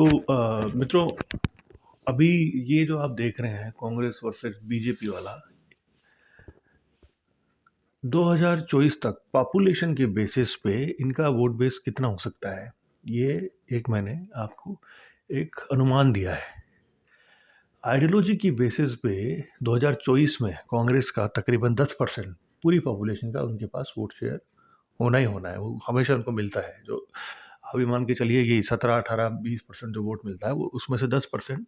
तो मित्रों, अभी ये जो आप देख रहे हैं कांग्रेस वर्सेस बीजेपी वाला, 2024 तक पॉपुलेशन के बेसिस पे इनका वोट बेस कितना हो सकता है, ये एक मैंने आपको एक अनुमान दिया है। आइडियोलॉजी की बेसिस पे 2024 में कांग्रेस का तकरीबन 10% पूरी पॉपुलेशन का उनके पास वोट शेयर होना ही होना है। वो हमेशा उनको मिलता है। जो अभी मान के चलिए कि 17, 18, 20% जो वोट मिलता है, वो उसमें से 10%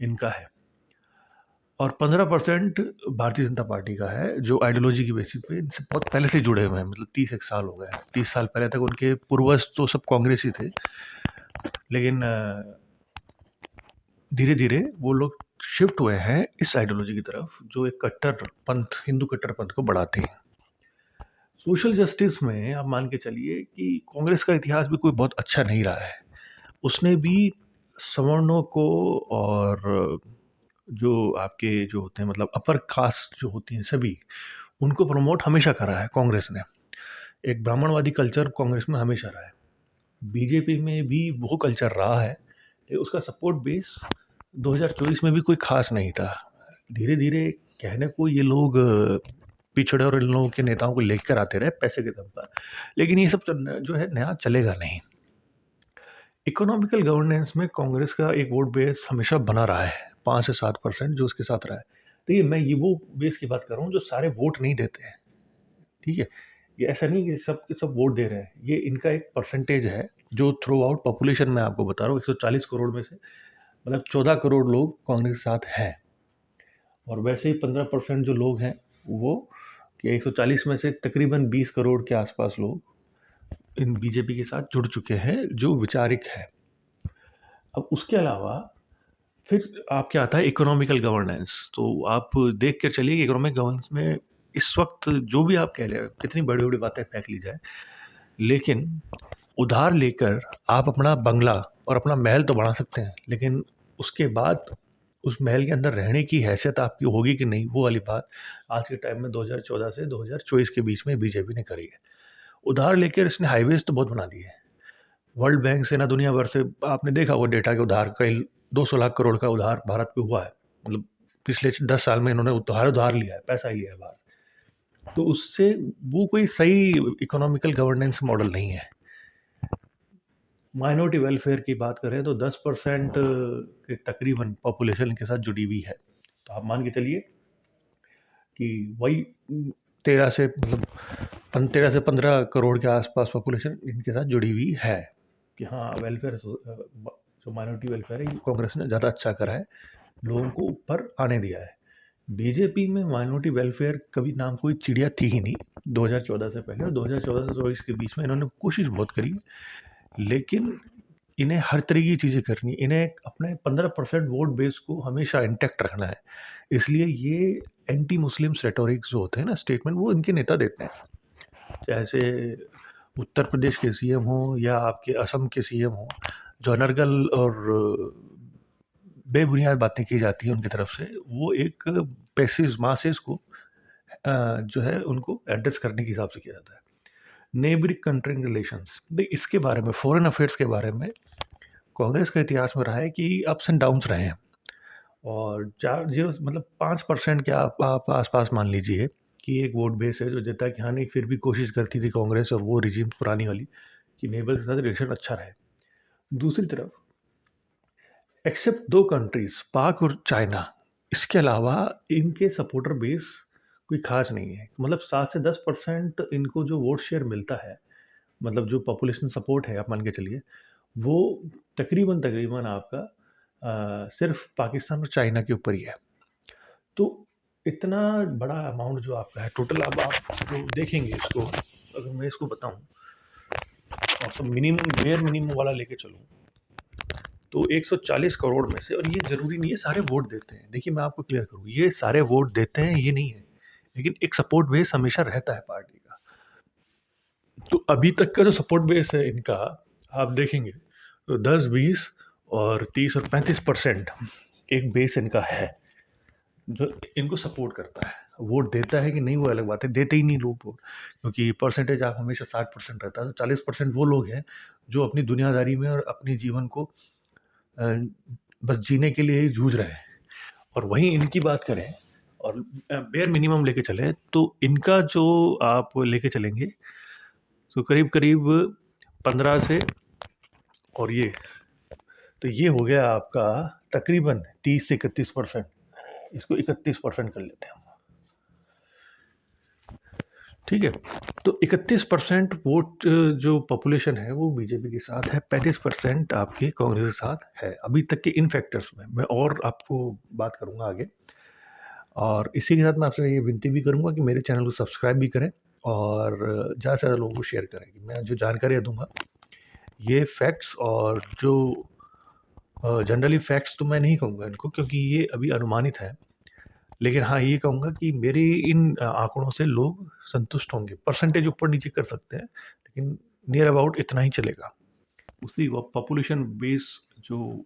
इनका है और 15% भारतीय जनता पार्टी का है, जो आइडियोलॉजी की बेसिस पे इनसे बहुत पहले से जुड़े हुए हैं। मतलब 30 एक साल हो गए हैं। 30 साल पहले तक उनके पूर्वज तो सब कांग्रेस ही थे, लेकिन धीरे धीरे वो लोग शिफ्ट हुए हैं इस आइडियोलॉजी की तरफ, जो एक कट्टर पंथ, हिंदू कट्टर पंथ को बढ़ाते हैं। सोशल जस्टिस में आप मान के चलिए कि कांग्रेस का इतिहास भी कोई बहुत अच्छा नहीं रहा है। उसने भी सवर्णों को और जो आपके जो होते हैं, मतलब अपर कास्ट जो होती हैं, सभी उनको प्रमोट हमेशा करा है कांग्रेस ने। एक ब्राह्मणवादी कल्चर कांग्रेस में हमेशा रहा है। बीजेपी में भी वो कल्चर रहा है, लेकिन उसका सपोर्ट बेस 2024 में भी कोई खास नहीं था। धीरे धीरे कहने को ये लोग पिछड़े और इन लोगों के नेताओं को लेकर आते रहे पैसे के दम पर, लेकिन ये सब जो है नया चलेगा नहीं। इकोनॉमिकल गवर्नेंस में कांग्रेस का एक वोट बेस हमेशा बना रहा है, 5 से 7% जो उसके साथ रहा है। तो ये मैं ये वो बेस की बात कर रहा हूँ जो सारे वोट नहीं देते हैं, ठीक है। ये ऐसा नहीं कि सब के सब वोट दे रहे हैं, ये इनका एक परसेंटेज है जो थ्रू आउट पॉपुलेशन में आपको बता रहा हूँ। 140 करोड़ में से मतलब 14 करोड़ लोग कांग्रेस के साथ हैं, और वैसे ही 15% जो लोग हैं वो कि 140 में से तकरीबन 20 करोड़ के आसपास लोग इन बीजेपी के साथ जुड़ चुके हैं, जो विचारिक है। अब उसके अलावा फिर आप क्या आता है इकोनॉमिकल गवर्नेंस। तो आप देख कर चलिए कि इकोनॉमिक गवर्नेंस में इस वक्त जो भी आप कह रहे हैं, कितनी बड़ी बड़ी बातें फेंक ली जाए, लेकिन उधार लेकर आप अपना बंगला और अपना महल तो बढ़ा सकते हैं, लेकिन उसके बाद उस महल के अंदर रहने की हैसियत आपकी होगी कि नहीं, वो वाली बात आज के टाइम में 2014 से 2024 के बीच में बीजेपी ने करी है। उधार लेकर इसने हाईवेज तो बहुत बना दिए हैं। वर्ल्ड बैंक से ना दुनिया भर से आपने देखा वो डेटा के उधार कई 200 लाख करोड़ का उधार भारत पे हुआ है। मतलब पिछले 10 साल में इन्होंने उधार उधार लिया है, पैसा ही लिया है बाहर। तो उससे वो कोई सही इकोनॉमिकल गवर्नेंस मॉडल नहीं है। माइनॉरिटी वेलफेयर की बात करें तो 10% के तकरीबन पॉपुलेशन के साथ जुड़ी हुई है। तो आप मान के चलिए कि वही 13 से मतलब 13 से 15 करोड़ के आसपास पॉपुलेशन इनके साथ जुड़ी हुई है कि हाँ वेलफेयर जो माइनॉरिटी वेलफेयर है, कांग्रेस ने ज़्यादा अच्छा करा है, लोगों को ऊपर आने दिया है। बीजेपी में माइनॉरिटी वेलफेयर कभी नाम कोई चिड़िया थी ही नहीं 2014 से पहले, और 2014 से 2024 के बीच में इन्होंने कोशिश बहुत करी, लेकिन इन्हें हर तरह की चीज़ें करनी, इन्हें अपने 15% वोट बेस को हमेशा इंटैक्ट रखना है। इसलिए ये एंटी मुस्लिम्स रेटोरिक्स जो होते हैं ना, स्टेटमेंट, वो इनके नेता देते हैं। जैसे उत्तर प्रदेश के सीएम हो या आपके असम के सीएम हो, जो अनर्गल और बेबुनियाद बातें की जाती हैं उनकी तरफ से, वो एक पैसेज मासेस को जो है उनको एड्रेस करने के हिसाब से किया जाता है। नेबरिंग कंट्री रिलेशंस, इसके बारे में, फॉरेन अफेयर्स के बारे में कांग्रेस का इतिहास में रहा है कि अप्स एंड डाउन्स रहे हैं। और 4 मतलब 5% के आप आसपास मान लीजिए कि एक वोट बेस है जो देता है कि हाँ नहीं, फिर भी कोशिश करती थी कांग्रेस और वो रिजीम पुरानी वाली कि नेबर के साथ रिलेशन अच्छा रहे। दूसरी तरफ एक्सेप्ट 2 कंट्रीज, पाक और चाइना, इसके अलावा इनके सपोर्टर बेस कोई खास नहीं है। मतलब 7 से 10% इनको जो वोट शेयर मिलता है, मतलब जो पॉपुलेशन सपोर्ट है, आप मान के चलिए, वो तकरीबन तकरीबन आपका सिर्फ पाकिस्तान और चाइना के ऊपर ही है। तो इतना बड़ा अमाउंट जो आपका है टोटल, अब आप जो देखेंगे इसको, अगर मैं इसको बताऊं और सब मिनिमम बेयर मिनिमम वाला लेके चलूं, तो 140 करोड़ में से, और ये ज़रूरी नहीं है सारे वोट देते हैं। देखिए मैं आपको क्लियर करूँ, ये सारे वोट देते हैं ये नहीं है, लेकिन एक सपोर्ट बेस हमेशा रहता है पार्टी का। तो अभी तक का जो सपोर्ट बेस है इनका, आप देखेंगे तो 10, 20 और 30 और 35% एक बेस इनका है जो इनको सपोर्ट करता है। वोट देता है कि नहीं वो अलग बात है, देते ही नहीं लोग वोट, क्योंकि परसेंटेज आप हमेशा 60% रहता है। तो 40% वो लोग हैं जो अपनी दुनियादारी में और अपने जीवन को बस जीने के लिए ही जूझ रहे हैं। और वहीं इनकी बात करें और बेयर मिनिमम लेके चलें, तो इनका जो आप लेके चलेंगे तो करीब-करीब 15 से, और ये हो गया आपका तकरीबन 30 से 31%। इसको 31% कर लेते हैं हम, ठीक है। तो 31% वोट जो पॉपुलेशन है वो बीजेपी के साथ है, 35% आपके कांग्रेस के साथ है अभी तक के इन फैक्टर्स में। मैं और आपको बात करूंगा आगे, और इसी के साथ मैं आपसे ये विनती भी करूंगा कि मेरे चैनल को सब्सक्राइब भी करें और ज़्यादा से ज़्यादा लोगों को शेयर करें। कि मैं जो जानकारियाँ दूंगा ये फैक्ट्स, और जो जनरली फैक्ट्स तो मैं नहीं कहूँगा इनको, क्योंकि ये अभी अनुमानित है। लेकिन हाँ, ये कहूँगा कि मेरी इन आंकड़ों से लोग संतुष्ट होंगे। परसेंटेज ऊपर नीचे कर सकते हैं, लेकिन नियर अबाउट इतना ही चलेगा। उसी वो पॉपुलेशन बेस जो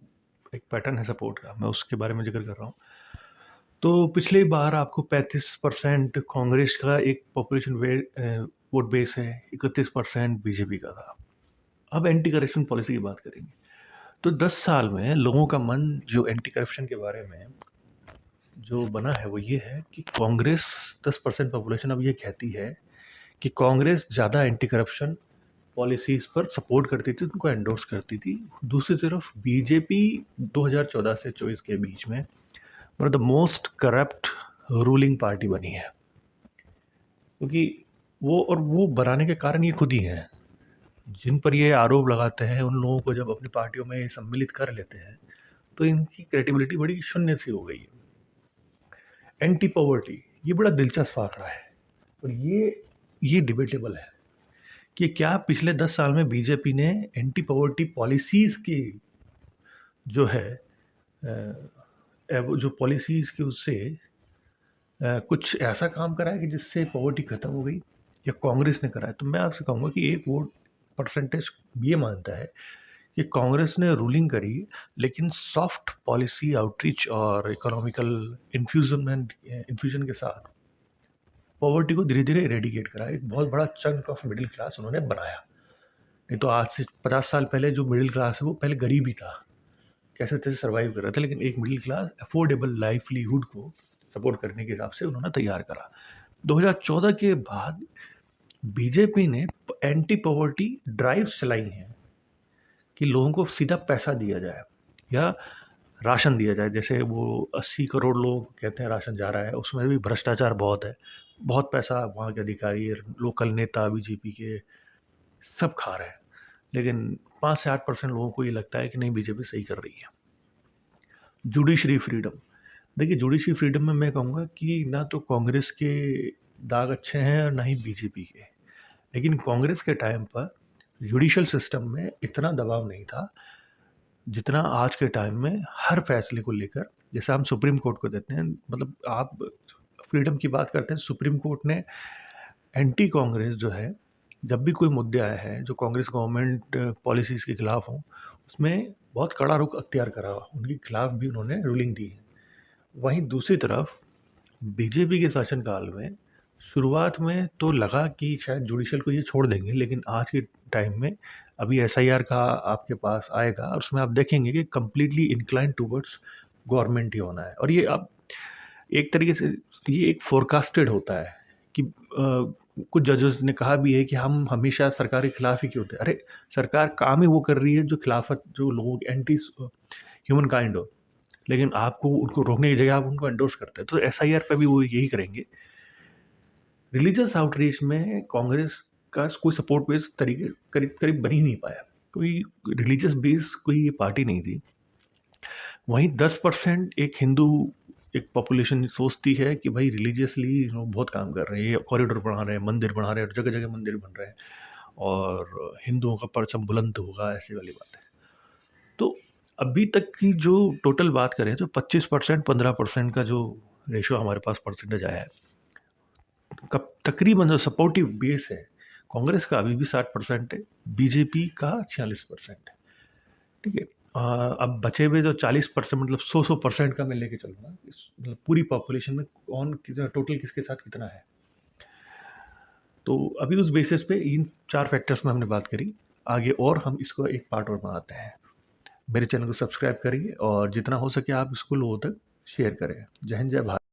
एक पैटर्न है सपोर्ट का, मैं उसके बारे में जिक्र कर रहा हूँ। तो पिछली बार आपको 35% कांग्रेस का एक पॉपुलेशन वोट बेस है, 31% बीजेपी का था। अब एंटी करप्शन पॉलिसी की बात करेंगे, तो 10 साल में लोगों का मन जो एंटी करप्शन के बारे में जो बना है वो ये है कि कांग्रेस 10% पॉपुलेशन अब ये कहती है कि कांग्रेस ज़्यादा एंटी करप्शन पॉलिसीज़ पर सपोर्ट करती थी, उनको एंडोर्स करती थी। दूसरी तरफ बीजेपी 2014 से 24 के बीच में one of the most corrupt ruling party बनी है, क्योंकि वो बनाने के कारण ये खुद ही हैं। जिन पर ये आरोप लगाते हैं उन लोगों को जब अपनी पार्टियों में सम्मिलित कर लेते हैं तो इनकी क्रेडिबिलिटी बड़ी शून्य सी हो गई है। एंटी पॉवर्टी, ये बड़ा दिलचस्प आंकड़ा है, और ये डिबेटेबल है कि क्या पिछले 10 साल में बीजेपी ने एंटी पॉवर्टी पॉलिसीज़ की जो है जो पॉलिसीज़ की उससे कुछ ऐसा काम करा है कि जिससे पॉवर्टी खत्म हो गई, या कांग्रेस ने करा है। तो मैं आपसे कहूँगा कि एक वोट परसेंटेज ये मानता है कि कांग्रेस ने रूलिंग करी, लेकिन सॉफ्ट पॉलिसी आउटरीच और इकोनॉमिकल इन्फ्यूजन के साथ पॉवर्टी को धीरे धीरे इरेडिकेट करा। एक बहुत बड़ा चंक ऑफ मिडिल क्लास उन्होंने बनाया। नहीं तो आज से 50 साल पहले जो मिडिल क्लास है वो पहले गरीब ही था, कैसे तैसे सर्वाइव कर रहा था, लेकिन एक मिडिल क्लास अफोर्डेबल लाइवलीहुड को सपोर्ट करने के हिसाब से उन्होंने तैयार करा। 2014 के बाद बीजेपी ने एंटी पॉवर्टी ड्राइव्स चलाई हैं कि लोगों को सीधा पैसा दिया जाए या राशन दिया जाए। जैसे वो 80 करोड़ लोग कहते हैं राशन जा रहा है, उसमें भी भ्रष्टाचार बहुत है, बहुत पैसा वहाँ के अधिकारी, लोकल नेता बीजेपी के सब खा रहे हैं। लेकिन 5 से 8% लोगों को ये लगता है कि नहीं, बीजेपी सही कर रही है। जुडिशरी फ्रीडम, देखिए जुडिशरी फ्रीडम में मैं कहूँगा कि ना तो कांग्रेस के दाग अच्छे हैं और ना ही बीजेपी के, लेकिन कांग्रेस के टाइम पर जुडिशल सिस्टम में इतना दबाव नहीं था जितना आज के टाइम में हर फैसले को लेकर, जैसे हम सुप्रीम कोर्ट को देते हैं। मतलब आप फ्रीडम की बात करते हैं, सुप्रीम कोर्ट ने एंटी कांग्रेस जो है, जब भी कोई मुद्दे आए हैं जो कांग्रेस गवर्नमेंट पॉलिसीज़ के खिलाफ हों, उसमें बहुत कड़ा रुख अख्तियार करा, उनके खिलाफ भी उन्होंने रूलिंग दी है। वहीं दूसरी तरफ बीजेपी के शासनकाल में शुरुआत में तो लगा कि शायद जुडिशल को ये छोड़ देंगे, लेकिन आज के टाइम में अभी एसआईआर का आपके पास आएगा, और उसमें आप देखेंगे कि कम्प्लीटली इंक्लाइन टूवर्ड्स गवर्नमेंट ही होना है। और ये अब एक तरीके से ये एक फोरकास्टेड होता है कि कुछ जजेस ने कहा भी है कि हम हमेशा सरकार के खिलाफ ही क्यों होते हैं। अरे, सरकार काम ही वो कर रही है जो खिलाफत, जो लोगों की एंटी ह्यूमन काइंड हो, लेकिन आपको उनको रोकने की जगह आप उनको एंडोर्स करते हैं। तो एसआईआर पे भी वो यही करेंगे। रिलीजियस आउटरीच में कांग्रेस का कोई सपोर्ट बेस तरीके करीब बन ही नहीं पाया, कोई रिलीजियस बेस कोई ये पार्टी नहीं थी। वहीं 10% एक हिंदू एक पॉपुलेशन सोचती है कि भाई रिलीजियसली बहुत काम कर रहे हैं, कॉरिडोर बना रहे हैं, मंदिर बना रहे हैं, जगह जगह मंदिर बन रहे हैं और हिंदुओं का परचम बुलंद होगा, ऐसी वाली बात है। तो अभी तक की जो टोटल बात करें तो 25% 15% का जो रेशो हमारे पास परसेंटेज आया है, तकरीबन जो सपोर्टिव बेस है कांग्रेस का अभी भी 60% है, बीजेपी का 46% है। ठीक है, अब बचे हुए जो 40%, मतलब 100% का मैं लेके चलूँगा, मतलब पूरी पॉपुलेशन में कौन कितना टोटल किसके साथ कितना है। तो अभी उस बेसिस पे इन 4 फैक्टर्स में हमने बात करी। आगे और हम इसको एक पार्ट और बनाते हैं। मेरे चैनल को सब्सक्राइब करिए और जितना हो सके आप इसको लोगों तक शेयर करें। जय हिंद, जय भारत।